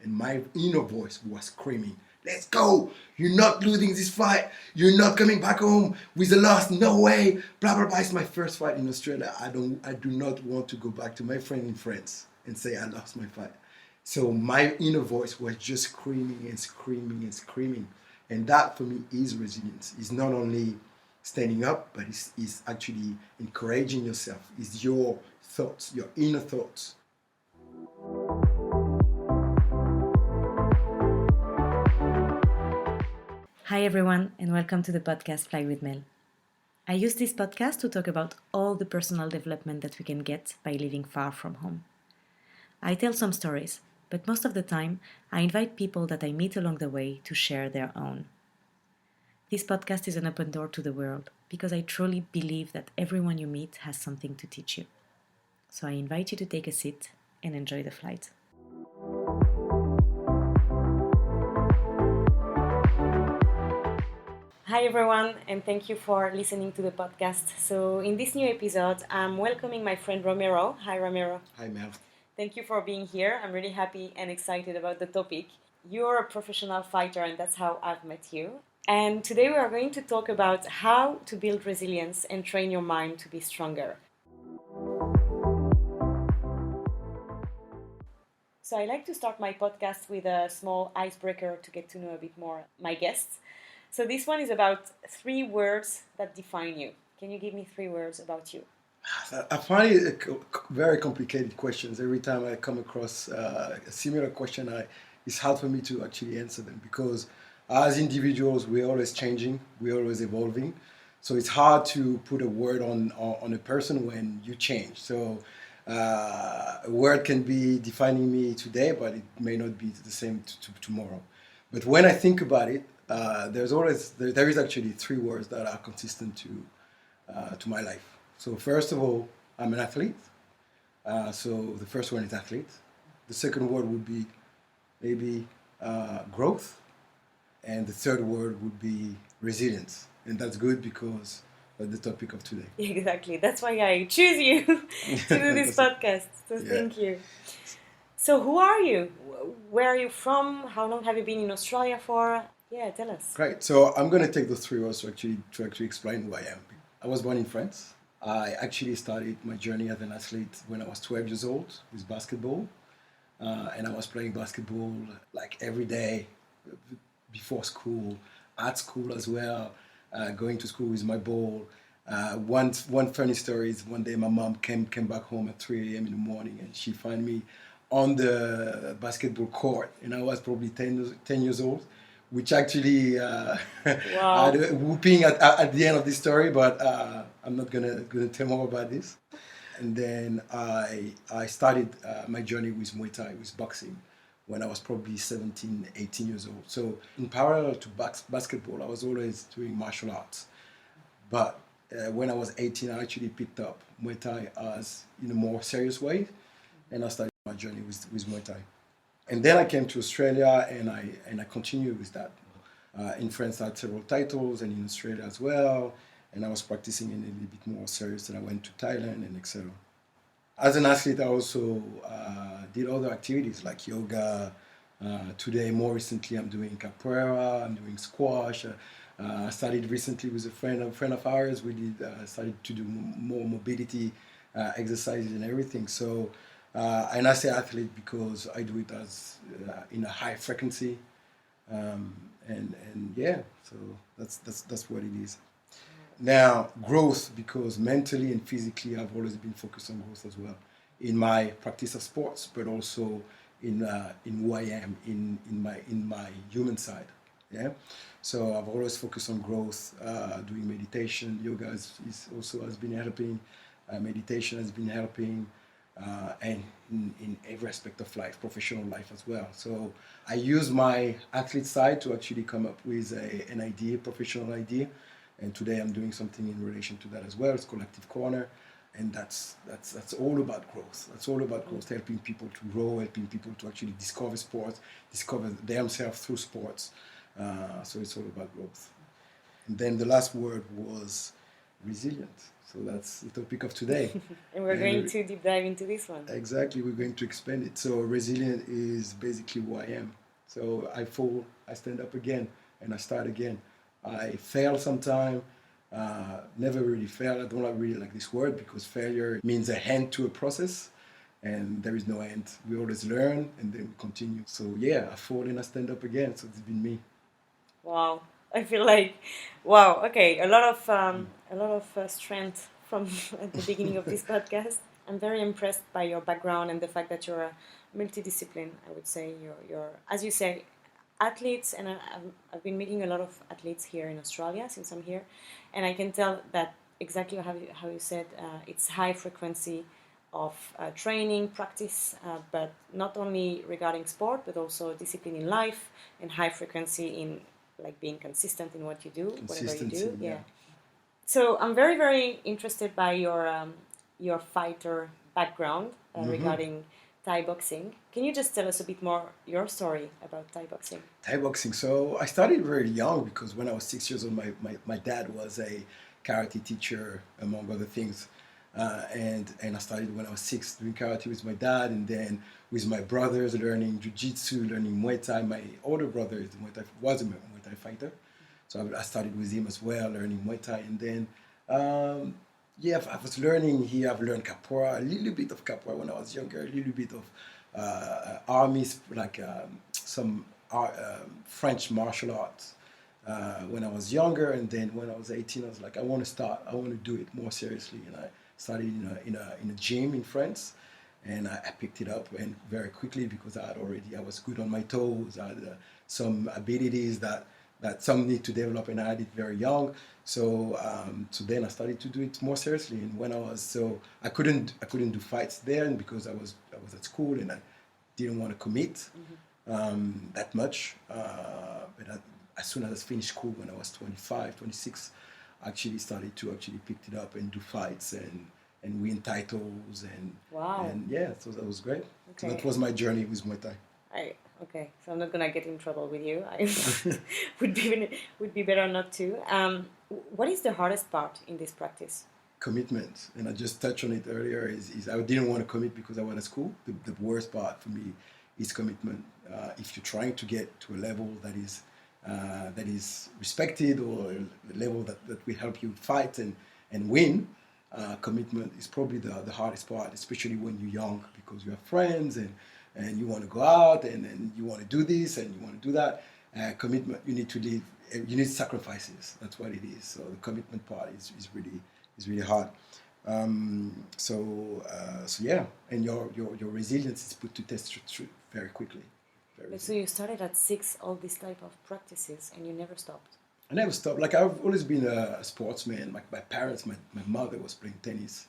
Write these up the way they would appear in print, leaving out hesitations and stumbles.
and my inner voice was screaming, let's go, you're not losing this fight, you're not coming back home with a loss, no way, blah blah blah. It's my first fight in Australia. I do not want to go back to my friend in France and say I lost my fight. So my inner voice was just screaming and screaming and screaming. And that for me is resilience. It's not only standing up, but it's actually encouraging yourself. It's your thoughts, your inner thoughts. Hi everyone, and welcome to the podcast Fly with Mel. I use this podcast to talk about all the personal development that we can get by living far from home. I tell some stories, but most of the time I invite people that I meet along the way to share their own. This podcast is an open door to the world because I truly believe that everyone you meet has something to teach you. So I invite you to take a seat and enjoy the flight. Hi everyone, and thank you for listening to the podcast. So in this new episode, I'm welcoming my friend Romero. Hi Romero. Hi Mel. Thank you for being here. I'm really happy and excited about the topic. You're a professional fighter, and that's how I've met you. And today we are going to talk about how to build resilience and train your mind to be stronger. So I like to start my podcast with a small icebreaker to get to know a bit more my guests. So this one is about 3 words that define you. Can you give me 3 words about you? I find it very complicated questions. Every time I come across a similar question, it's hard for me to actually answer them because as individuals, we're always changing, we're always evolving. So it's hard to put a word on a person when you change. So a word can be defining me today, but it may not be the same tomorrow. But when I think about it, there is actually 3 words that are consistent to my life. So first of all, I'm an athlete. So the first one is athlete. The second word would be maybe growth. And the third word would be resilience. And that's good because of the topic of today. Exactly. That's why I choose you to do this podcast. So thank you. So who are you? Where are you from? How long have you been in Australia for? Yeah, tell us. Great. So I'm going to take those 3 words to actually explain who I am. I was born in France. I actually started my journey as an athlete when I was 12 years old with basketball. And I was playing basketball like every day before school, at school as well, going to school with my ball. One funny story is one day my mom came back home at 3 a.m. in the morning and she found me on the basketball court. And I was probably 10 years old, which actually Wow. had a whooping at the end of this story, but I'm not gonna tell more about this. And then I started my journey with Muay Thai, with boxing, when I was probably 17, 18 years old. So in parallel to basketball, I was always doing martial arts. But when I was 18, I actually picked up Muay Thai as in a more serious way, and I started my journey with Muay Thai. And then I came to Australia, and I continued with that. In France, I had several titles, and in Australia as well. And I was practicing in a little bit more serious, and I went to Thailand and etc. As an athlete, I also did other activities like yoga. Today, more recently, I'm doing capoeira, I'm doing squash. I started recently with a friend of ours. We started to do more mobility exercises and everything. So, and I say athlete because I do it as in a high frequency. And yeah, so that's what it is. Now, growth, because mentally and physically I've always been focused on growth as well in my practice of sports, but also in who I am, in my human side. Yeah, so I've always focused on growth, doing meditation. Yoga has been helping. Meditation has been helping, and in every aspect of life, professional life as well. So I use my athlete side to actually come up with an idea, professional idea. And today I'm doing something in relation to that as well. It's called Active Corner. And that's all about growth. That's all about growth, helping people to grow, helping people to actually discover sports, discover themselves through sports. So it's all about growth. And then the last word was resilient. So that's the topic of today. And we're going to deep dive into this one. Exactly, we're going to expand it. So resilient is basically who I am. So I fall, I stand up again, and I start again. I fail sometime, never really fail. I don't really like this word because failure means a end to a process, and there is no end. We always learn and then we continue. So yeah, I fall and I stand up again. So it's been me. Wow, I feel like, wow. Okay, a lot of strength from at the beginning of this podcast. I'm very impressed by your background and the fact that you're a multidiscipline. I would say you're as you say, athletes, and I've been meeting a lot of athletes here in Australia since I'm here, and I can tell that exactly how you said it's high frequency of training, practice, but not only regarding sport, but also discipline in life and high frequency in like being consistent in what you do, whatever you do. Yeah. So I'm very, very interested by your fighter background regarding Thai boxing. Can you just tell us a bit more your story about Thai boxing? Thai boxing. So I started very young because when I was 6 years old, my dad was a karate teacher, among other things. And I started when I was 6 doing karate with my dad, and then with my brothers learning jiu-jitsu, learning Muay Thai. My older brother was a Muay Thai fighter. So I started with him as well, learning Muay Thai. And then, I was learning here. I've learned capoeira, a little bit of capoeira when I was younger, a little bit of armies, like some French martial arts when I was younger. And then when I was 18, I was like, I want to do it more seriously. And I started in a gym in France. And I picked it up and very quickly because I was good on my toes. I had some abilities that some need to develop, and I had it very young. So then I started to do it more seriously. And when I couldn't do fights there, and because I was at school and I didn't want to commit that much. But as soon as I finished school, when I was 25, 26, I actually started to pick it up and do fights and win titles and yeah, so that was great. Okay. So that was my journey with Muay Thai. Okay, so I'm not gonna get in trouble with you. I would be better not to. What is the hardest part in this practice? Commitment, and I just touched on it earlier. Is I didn't want to commit because I was at school. The worst part for me is commitment. If you're trying to get to a level that is respected, or a level that will help you fight and win, commitment is probably the hardest part, especially when you're young, because you have friends and you want to go out and you want to do this and you want to do that. Commitment, you need to live. You need sacrifices. That's what it is. So the commitment part is really hard. So yeah, and your resilience is put to test very quickly. So you started at 6, all these type of practices, and you never stopped. I never stopped. Like, I've always been a sportsman. Like my parents, my mother was playing tennis.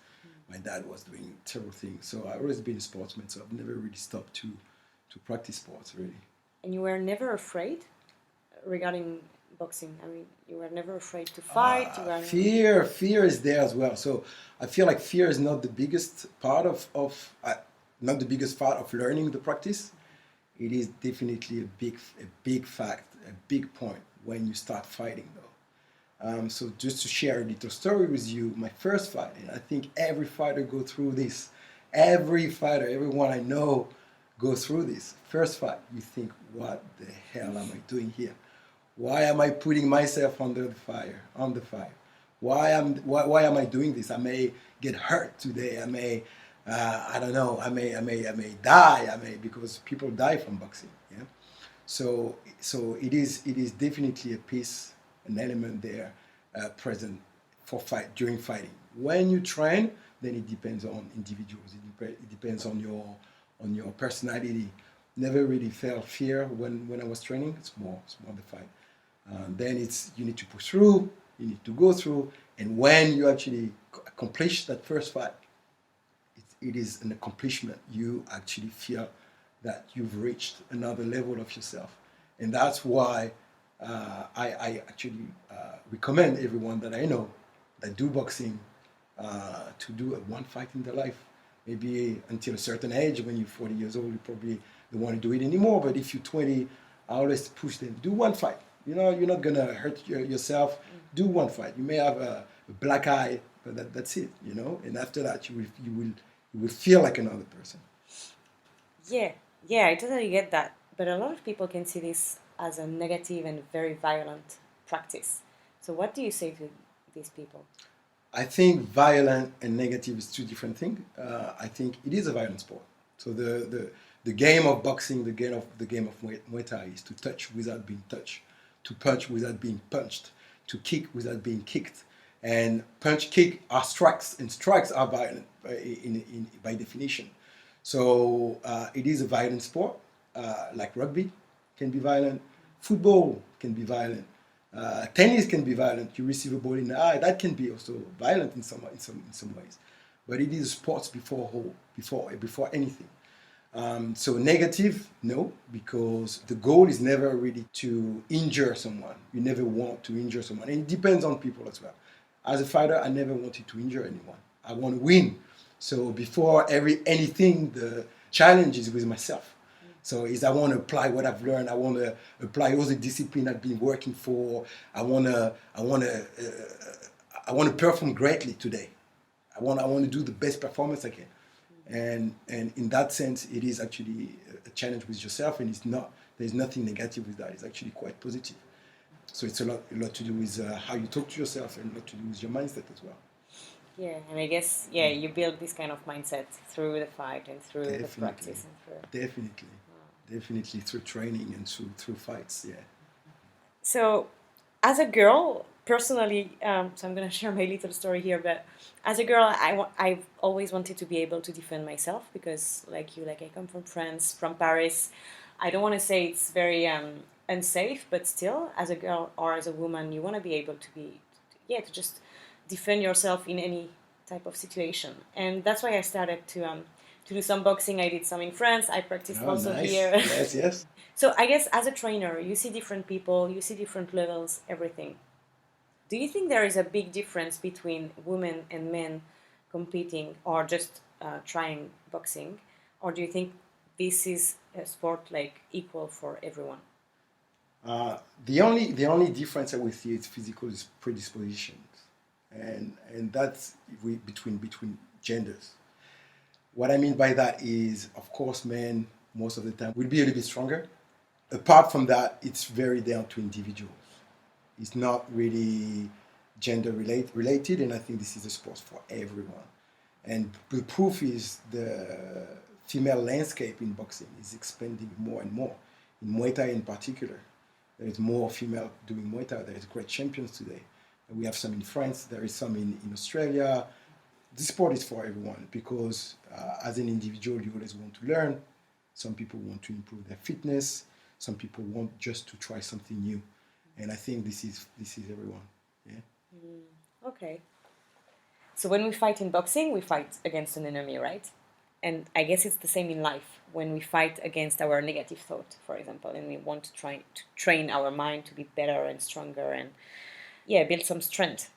My dad was doing several things. So I've always been a sportsman. So I've never really stopped to practice sports, really. And you were never afraid regarding boxing? I mean, you were never afraid to fight? Fear is there as well. So I feel like fear is not the biggest part not the biggest part of learning the practice. It is definitely a big fact, a big point when you start fighting, though. So just to share a little story with you, my first fight, and I think every fighter go through this. Every fighter, everyone I know go through this. First fight, you think, what the hell am I doing here? Why am I putting myself under the fire? Why am I doing this? I may get hurt today. I may, I don't know. I may die. Because people die from boxing. Yeah. So it is definitely a piece, an element there present for during fighting. When you train, then it depends on individuals. It depends on your personality. Never really felt fear when I was training. It's more the fight. Then you need to push through. You need to go through, and when you actually accomplish that first fight, it is an accomplishment. You actually feel that you've reached another level of yourself. And that's why I actually recommend everyone that I know that do boxing to do one fight in their life. Maybe until a certain age, when you're 40 years old, you probably don't want to do it anymore. But if you're 20, I always push them, do one fight. You're not going to hurt yourself. Do one fight. You may have a a black eye, but that's it, you know. And after that, you will feel like another person. Yeah, yeah, I totally get that. But a lot of people can see this as a negative and very violent practice. So, what do you say to these people? I think violent and negative is two different things. I think it is a violent sport. So the game of boxing, the game of Muay Thai is to touch without being touched, to punch without being punched, to kick without being kicked, and punch kick are strikes, and strikes are violent by definition. So it is a violent sport, like rugby can be violent, football can be violent, tennis can be violent. You receive a ball in the eye, that can be also violent in some ways. But it is sports before anything. So negative, no, because the goal is never really to injure someone. You never want to injure someone, and it depends on people as well. As a fighter, I never wanted to injure anyone. I want to win. So before anything, the challenge is with myself. So is I want to apply what I've learned. I want to apply all the discipline I've been working for. I want to perform greatly today. I want to do the best performance I can. And in that sense, it is actually a challenge with yourself, and there's nothing negative with that. It's actually quite positive. So it's a lot to do with how you talk to yourself, and a lot to do with your mindset as well. Yeah, and I guess, yeah, you build this kind of mindset through the fight and through the practice. Definitely through training and through fights, yeah. So, as a girl, personally, so I'm going to share my little story here, but as a girl, I've always wanted to be able to defend myself because, like you, like I come from France, from Paris. I don't want to say it's very unsafe, but still, as a girl or as a woman, you want to be able to just defend yourself in any type of situation. And that's why I started to do some boxing. I did some in France. I practiced also Nice. here. Yes. So I guess as a trainer, you see different people, you see different levels, everything. Do you think there is a big difference between women and men competing or just trying boxing? Or do you think this is a sport like equal for everyone? The only difference I would see is physical predispositions, and that's between genders. What I mean by that is, of course, men most of the time will be a little bit stronger. Apart from that, it's very down to individuals. It's not really related, and I think this is a sport for everyone. And the proof is the female landscape in boxing is expanding more and more. In Muay Thai in particular, there is more female doing Muay Thai. There is great champions today. We have some in France. There is some in Australia. This sport is for everyone because as an individual, you always want to learn. Some people want to improve their fitness. Some people want just to try something new. And I think this is everyone. Yeah. Okay. So when we fight in boxing, we fight against an enemy, right? And I guess it's the same in life when we fight against our negative thought, for example, and we want to try to train our mind to be better and stronger and, yeah, build some strength.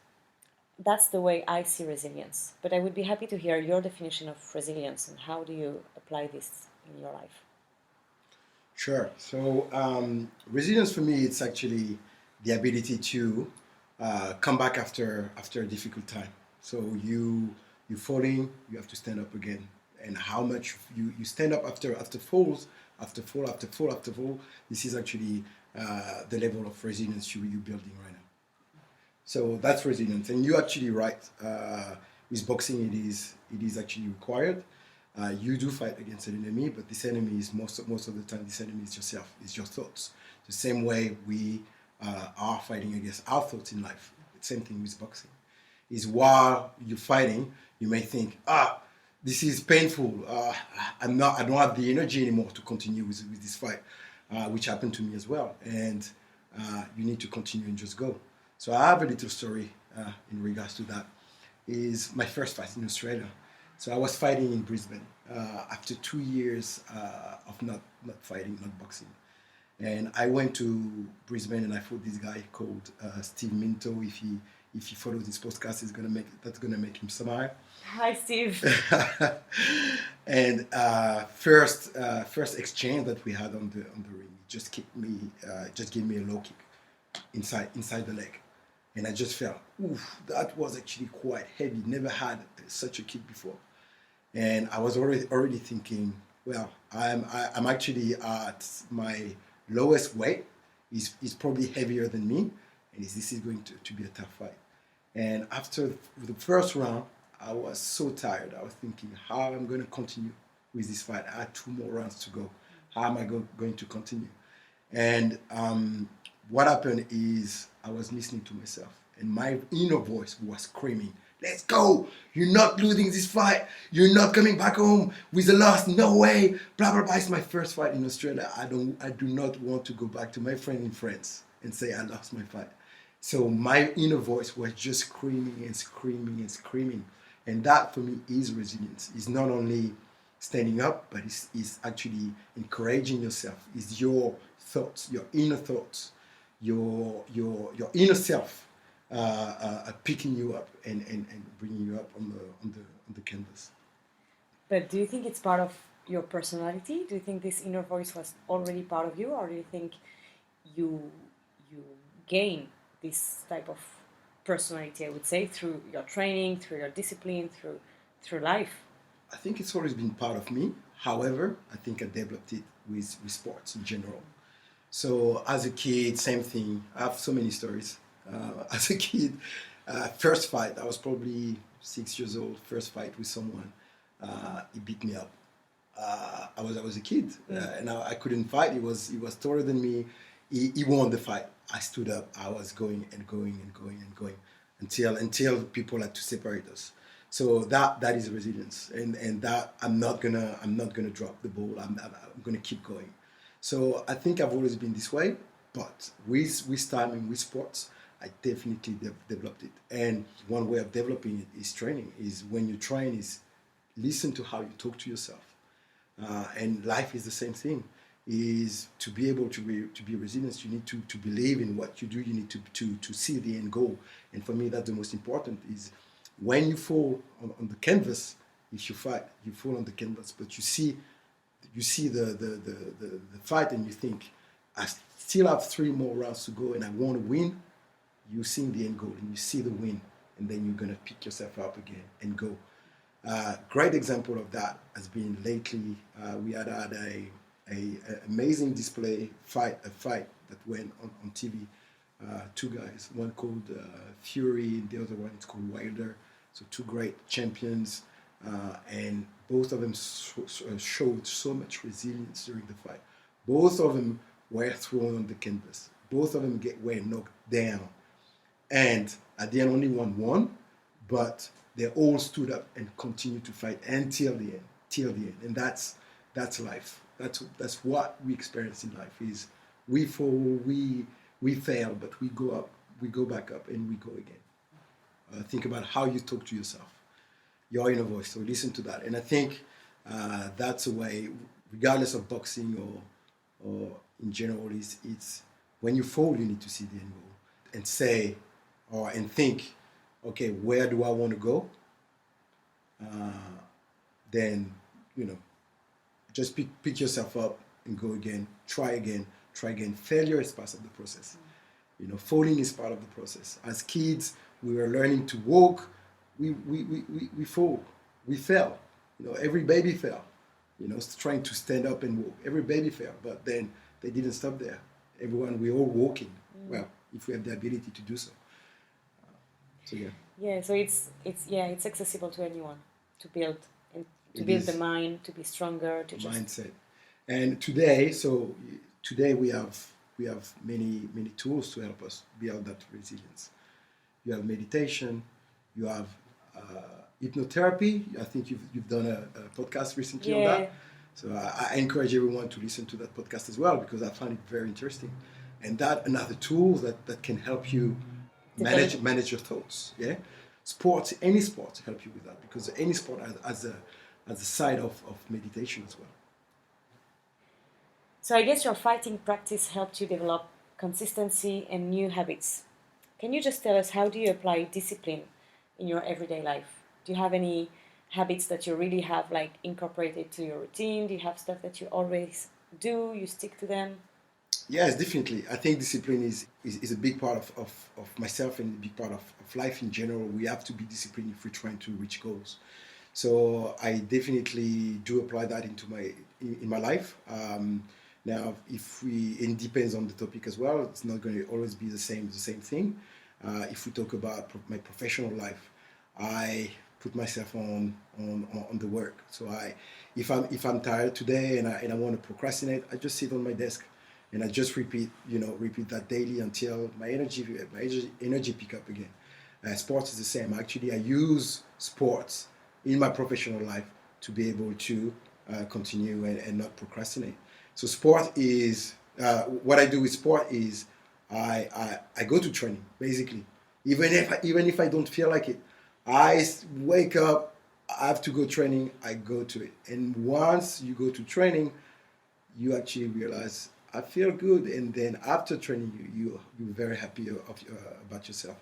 That's the way I see resilience. But I would be happy to hear your definition of resilience and how do you apply this in your life? Sure. So resilience for me, it's actually the ability to come back after a difficult time. So you falling, you have to stand up again. And how much you stand up after falls, after fall. This is actually the level of resilience you're building right now. So that's resilience, and you're actually right. With boxing, it is actually required. You do fight against an enemy, but this enemy is most of the time this enemy is yourself, is your thoughts. The same way we are fighting against our thoughts in life. Same thing with boxing. Is while you're fighting, you may think, this is painful. I don't have the energy anymore to continue with this fight, which happened to me as well. And you need to continue and just go. So I have a little story in regards to that. Is my first fight in Australia. So I was fighting in Brisbane after 2 years of not fighting, not boxing. And I went to Brisbane and I fought this guy called Steve Minto. If he follows this podcast, that's gonna make him smile. Hi, Steve. And first exchange that we had on the ring, he just kicked me, just gave me a low kick inside the leg. And I just felt, oof, that was actually quite heavy. Never had such a kick before. And I was already thinking, well, I'm actually at my lowest weight. He's probably heavier than me, and this is going to be a tough fight. And after the first round, I was so tired. I was thinking how I'm going to continue with this fight. I had 2 more rounds to go. How am I going to continue? And what happened is I was listening to myself, and my inner voice was screaming, "Let's go! You're not losing this fight. You're not coming back home with a loss. No way! Blah blah blah." It's my first fight in Australia. I do not want to go back to my friend in France and say I lost my fight. So my inner voice was just screaming and screaming and screaming, and that for me is resilience. It's not only standing up, but it's actually encouraging yourself. It's your thoughts, your inner thoughts, your inner self picking you up and bringing you up on the canvas. But do you think it's part of your personality? Do you think this inner voice was already part of you, or do you think you gain this type of personality, I would say, through your training, through your discipline, through life? I think it's always been part of me. However, I think I developed it with sports in general. So as a kid, same thing. I have so many stories. As a kid, first fight, I was probably 6 years old. First fight with someone, he beat me up. I was a kid, and I couldn't fight. He was taller than me. He won the fight. I stood up. I was going and going and going and going until people had to separate us. So that is resilience, and that I'm not gonna drop the ball. I'm gonna keep going. So I think I've always been this way, but with time and with sports, I definitely developed it. And one way of developing it is training. Is when you train, is listen to how you talk to yourself. And life is the same thing. Is to be able to be resilient, you need to believe in what you do. You need to see the end goal. And for me, that's the most important. Is when you fall on the canvas, if you fight, you fall on the canvas, but you see the fight, and you think, I still have 3 more rounds to go, and I want to win. You see the end goal, and you see the win, and then you're gonna pick yourself up again and go. Great example of that has been lately. We had a amazing fight that went on TV. 2 guys, one called Fury, and the other one is called Wilder. So 2 great champions, and both of them showed so much resilience during the fight. Both of them were thrown on the canvas. Both of them were knocked down, and at the end, only one won, but they all stood up and continued to fight until the end. Till the end, and that's life. That's what we experience in life. Is we fall, we fail, but we go up, we go back up, and we go again. Think about how you talk to yourself, your inner voice. So listen to that, and I think that's a way, regardless of boxing or in general, it's when you fall, you need to see the end goal and say, and think, okay, where do I want to go? Then just pick yourself up and go again. Try again. Failure is part of the process. Falling is part of the process. As kids, we were learning to walk. We fall. We fell. Every baby fell. Trying to stand up and walk. Every baby fell, but then they didn't stop there. We're all walking. Well, if we have the ability to do so. So yeah. Yeah. So it's accessible to anyone to build and to build the mind, to be stronger, to just mindset. And today we have many tools to help us build that resilience. You have meditation, you have hypnotherapy. I think you've done a podcast recently on that. So I encourage everyone to listen to that podcast as well, because I find it very interesting. And that another tool that can help you manage your thoughts. Yeah, any sport help you with that, because any sport has a side of meditation as well. So I guess your fighting practice helped you develop consistency and new habits. Can you just tell us, how do you apply discipline in your everyday life? Do you have any habits that you really have incorporated to your routine? Do you have stuff that you always do? You stick to them? Yes, definitely. I think discipline is a big part of myself and a big part of life in general. We have to be disciplined if we're trying to reach goals. So I definitely do apply that into in my life. Now, if we, it depends on the topic as well. It's not going to always be the same thing. If we talk about my professional life, I put myself on the work. So if I'm tired today and I want to procrastinate, I just sit on my desk and I just repeat that daily until my energy pick up again. Sports is the same. Actually, I use sports in my professional life to be able to continue and not procrastinate. So sport is what I do with sport is I go to training basically, even if I don't feel like it. Wake up, I have to go training. I go to it, and once you go to training, you actually realize I feel good, and then after training, you're very happy about yourself.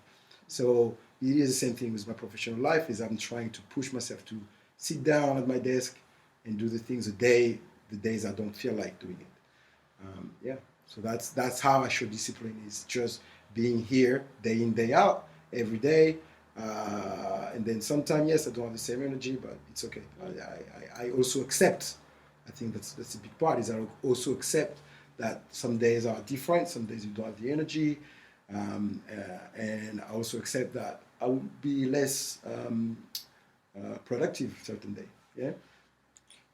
So it is the same thing with my professional life. Is I'm trying to push myself to sit down at my desk and do the things the days I don't feel like doing it. Yeah. So that's how I show discipline. Is just being here day in day out every day. And then sometimes yes, I don't have the same energy, but it's okay. I also accept. I think that's a big part. Is I also accept that some days are different. Some days you don't have the energy, and I also accept that I will be less productive certain day. Yeah.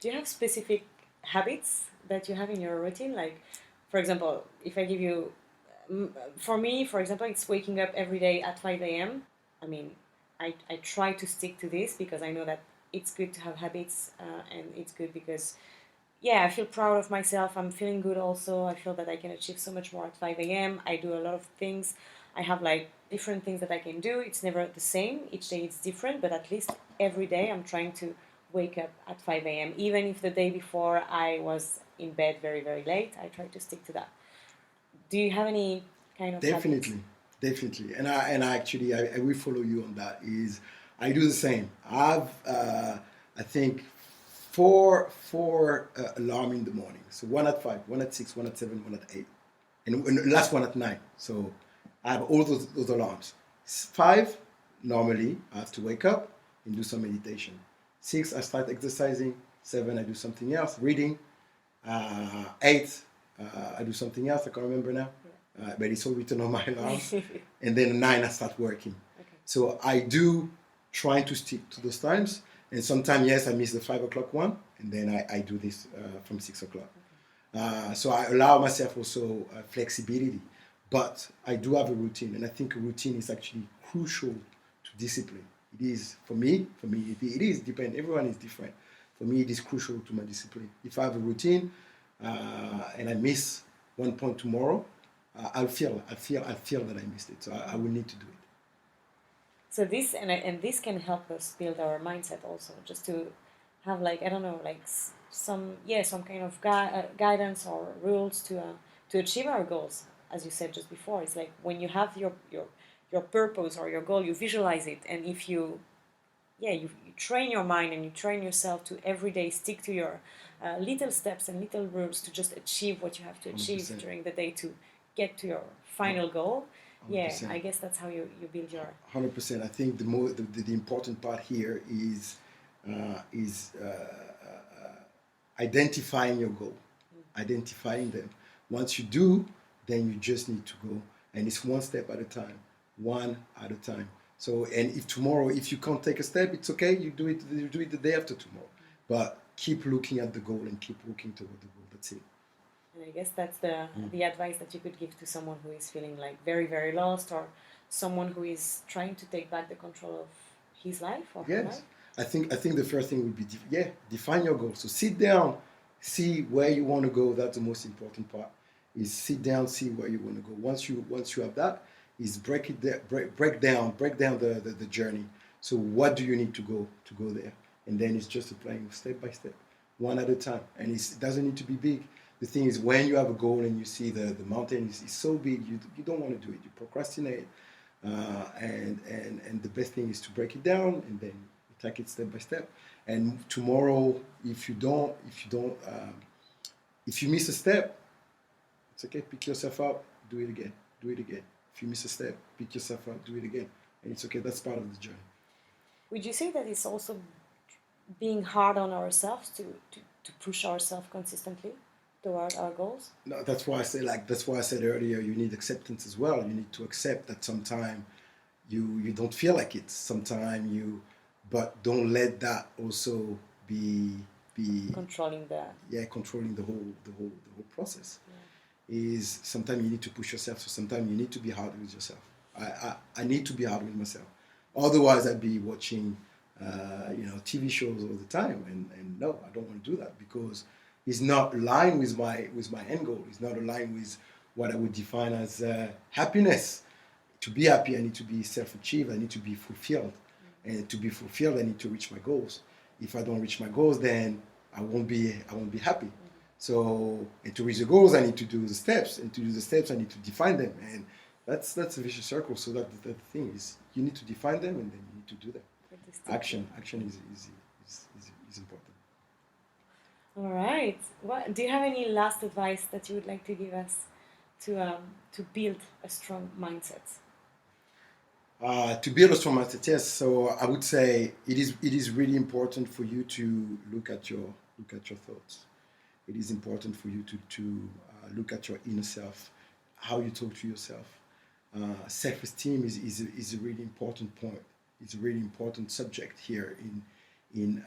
Do you have specific habits that you have in your routine? Like, for example, if I give you, for me, for example, it's waking up every day at 5 a.m. I mean, I try to stick to this because I know that it's good to have habits, and it's good because, yeah, I feel proud of myself. I'm feeling good also. I feel that I can achieve so much more at 5 a.m. I do a lot of things. I have like different things that I can do. It's never the same. Each day it's different, but at least every day I'm trying to wake up at 5 a.m. Even if the day before I was in bed very, very late, I try to stick to that. Do you have any kind of habits? Definitely, definitely, and I actually I will follow you on that. Is I do the same. I think four alarm in the morning. So one at 5, one at 6, one at 7, one at 8, and the last one at 9. So I have all those alarms. 5 normally I have to wake up and do some meditation. 6 I start exercising. 7 I do something else, reading. 8 I do something else. I can't remember now. But it's all written on my alarms. And then 9 I start working. Okay. So I do try to stick to those times. And sometimes, yes, I miss the 5 o'clock one. And then I do this from 6 o'clock. So I allow myself also flexibility. But I do have a routine. And I think a routine is actually crucial to discipline. It is, for me, it is, depend. Everyone is different. For me, it is crucial to my discipline. If I have a routine and I miss one point tomorrow, I feel that I missed it. So I will need to do it. So this and this can help us build our mindset also, just to have like, I don't know, like some kind of guidance or rules to achieve our goals. As you said just before, it's like when you have your purpose or your goal, you visualize it, and if you, yeah, you train your mind and you train yourself to every day stick to your little steps and little rules to just achieve what you have to achieve 100%. during the day to get to your final goal. Yeah, 100%. I guess that's how you build your 100%. I think the important part here is identifying your goal, identifying them. Once you do, then you just need to go, and it's one step at a time, one at a time. So, and if tomorrow, if you can't take a step, it's okay. You do it. You do it the day after tomorrow. But keep looking at the goal and keep working toward the goal. That's it. And I guess that's the advice that you could give to someone who is feeling like very, very lost, or someone who is trying to take back the control of his life or her Yes, life. I think the first thing would be define your goal. So sit down, see where you want to go. That's the most important part. Is sit down, see where you want to go. Once you have that, is break down the journey. So what do you need to go there? And then it's just applying step by step, one at a time. And it doesn't need to be big. The thing is, when you have a goal and you see the mountain is so big, you don't want to do it. You procrastinate. And the best thing is to break it down and then take it step by step. And tomorrow, if you miss a step, It's okay. Pick yourself up. Do it again. Do it again. If you miss a step, pick yourself up. Do it again. And it's okay. That's part of the journey. Would you say that it's also being hard on ourselves to push ourselves consistently toward our goals? No, that's why I say that's why I said earlier. You need acceptance as well. You need to accept that sometimes you don't feel like it. Sometimes you, but don't let that also be Controlling the controlling the whole process. Is sometimes you need to push yourself. So sometimes you need to be hard with yourself. I need to be hard with myself. Otherwise, I'd be watching TV shows all the time, and no, I don't want to do that because it's not aligned with my end goal. It's not aligned with what I would define as happiness. To be happy, I need to be self-achieved. I need to be fulfilled, and to be fulfilled, I need to reach my goals. If I don't reach my goals, then I won't be happy. So, and to reach the goals, I need to do the steps, and to do the steps, I need to define them, and that's a vicious circle. So that the thing is, you need to define them, and then you need to do them. Action is important. All right. Do you have any last advice that you would like to give us to build a strong mindset? To build a strong mindset, yes. So I would say it is really important for you to look at your thoughts. It is important for you to look at your inner self, how you talk to yourself. Self-esteem is a really important point. It's a really important subject here in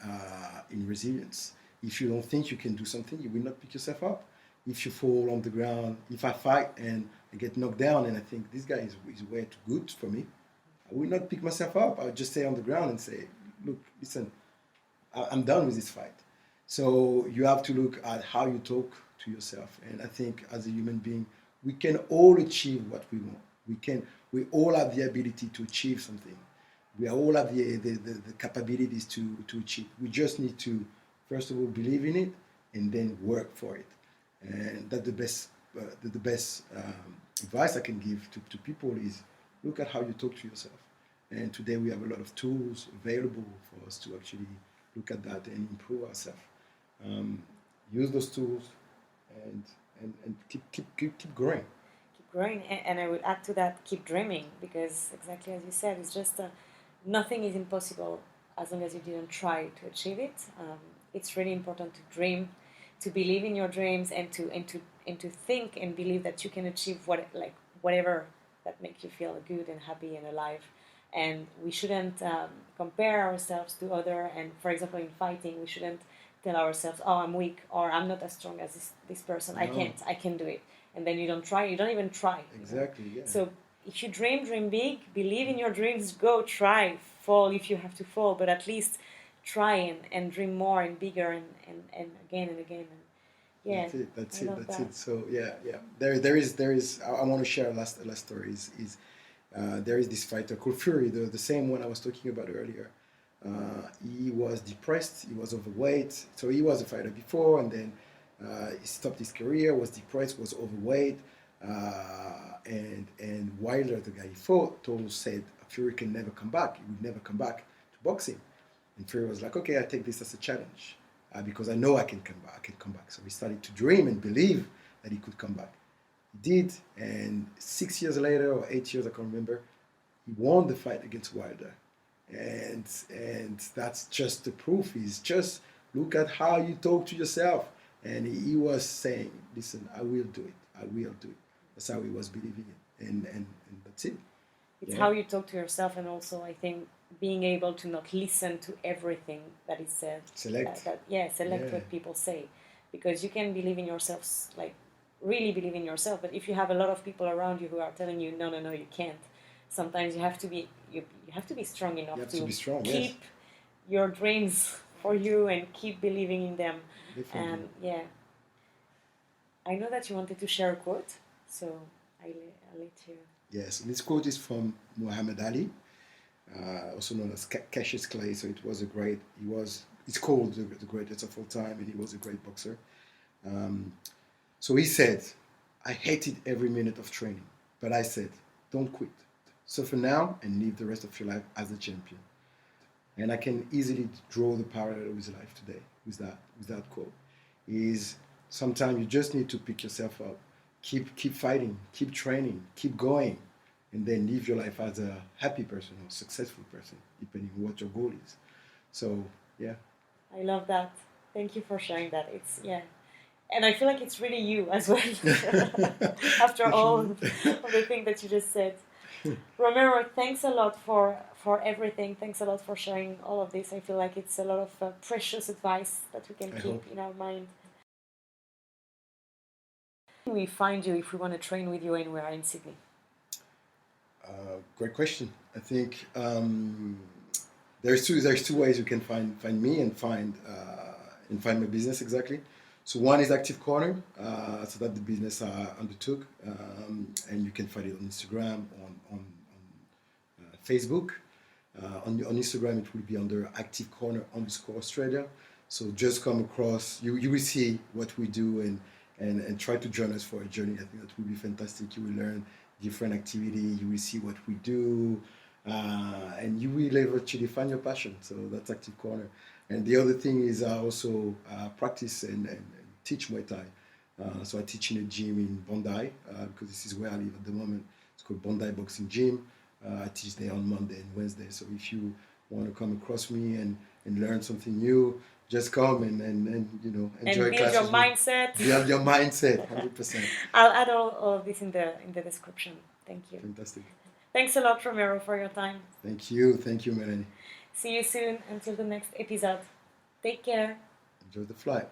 resilience. If you don't think you can do something, you will not pick yourself up. If you fall on the ground, if I fight and I get knocked down and I think this guy is way too good for me, I will not pick myself up. I'll just stay on the ground and say, look, listen, I'm done with this fight. So you have to look at how you talk to yourself. And I think as a human being, we can all achieve what we want. We all have the ability to achieve something. We all have the capabilities to achieve. We just need to, first of all, believe in it and then work for it. And that's the best advice I can give to people is look at how you talk to yourself. And today we have a lot of tools available for us to actually look at that and improve ourselves. Use those tools and keep growing. Keep growing, and I would add to that, keep dreaming, because exactly as you said, it's just nothing is impossible as long as you didn't try to achieve it. It's really important to dream, to believe in your dreams, and to think and believe that you can achieve whatever that makes you feel good and happy and alive. And we shouldn't compare ourselves to other. And for example, in fighting, we shouldn't tell ourselves, "Oh, I'm weak," or "I'm not as strong as this person. No. I can't do it." And then you don't try. You don't even try. Exactly. Yeah. So if you dream big, believe in your dreams. Go try, fall if you have to fall, but at least try and dream more and bigger and again and again. And yeah, that's it. So yeah. There is. I want to share a last story. There is this fighter called Fury, the same one I was talking about earlier. He was depressed, he was overweight, so he was a fighter before, and then he stopped his career, was depressed, was overweight, and Wilder, the guy he fought, said Fury can never come back, he would never come back to boxing. And Fury was like, okay, I take this as a challenge, because I know I can come back. So he started to dream and believe that he could come back. He did, and 6 years later, or 8 years, I can't remember, he won the fight against Wilder. And that's just the proof. Is just look at how you talk to yourself. And he was saying, listen, I will do it. That's how he was believing it. And that's it. It's how you talk to yourself, and also I think being able to not listen to everything that is said. Select what people say. Because you can believe in yourself, really believe in yourself, but if you have a lot of people around you who are telling you, no, you can't, sometimes you have to be strong enough to keep your dreams for you and keep believing in them. Definitely. And I know that you wanted to share a quote, so I'll let you. Yes, this quote is from Muhammad Ali, also known as Cassius Clay. So it's called the greatest of all time, and he was a great boxer. So he said, I hated every minute of training, but I said, don't quit. Suffer now and live the rest of your life as a champion. And I can easily draw the parallel with life today with that quote. Is sometimes you just need to pick yourself up. keep fighting, keep training, keep going, and then live your life as a happy person or successful person, depending on what your goal is. So yeah. I love that. Thank you for sharing that. It's yeah. And I feel like it's really you as well. After all of the things that you just said. Romero, thanks a lot for everything. Thanks a lot for sharing all of this. I feel like it's a lot of precious advice that we can keep in our mind. We find you if we want to train with you anywhere in Sydney? Great question. I think there's two ways you can find me and find my business exactly. So one is Active Corner, so that the business I undertook, and you can find it on Instagram, on Facebook. On Instagram, it will be under Active Corner _Australia. So just come across, you will see what we do and try to join us for a journey. I think that will be fantastic. You will learn different activity. You will see what we do, and you will eventually find your passion. So that's Active Corner. And the other thing is I also practice and teach Muay Thai. So I teach in a gym in Bondi because this is where I live at the moment. It's called Bondi Boxing Gym. I teach there on Monday and Wednesday. So if you want to come across me and learn something new, just come and enjoy and build classes. Your mindset. Build your mindset, 100%. I'll add all of this in the description. Thank you. Fantastic. Thanks a lot, Romero, for your time. Thank you, Melanie. See you soon. Until the next episode. Take care. Enjoy the flight.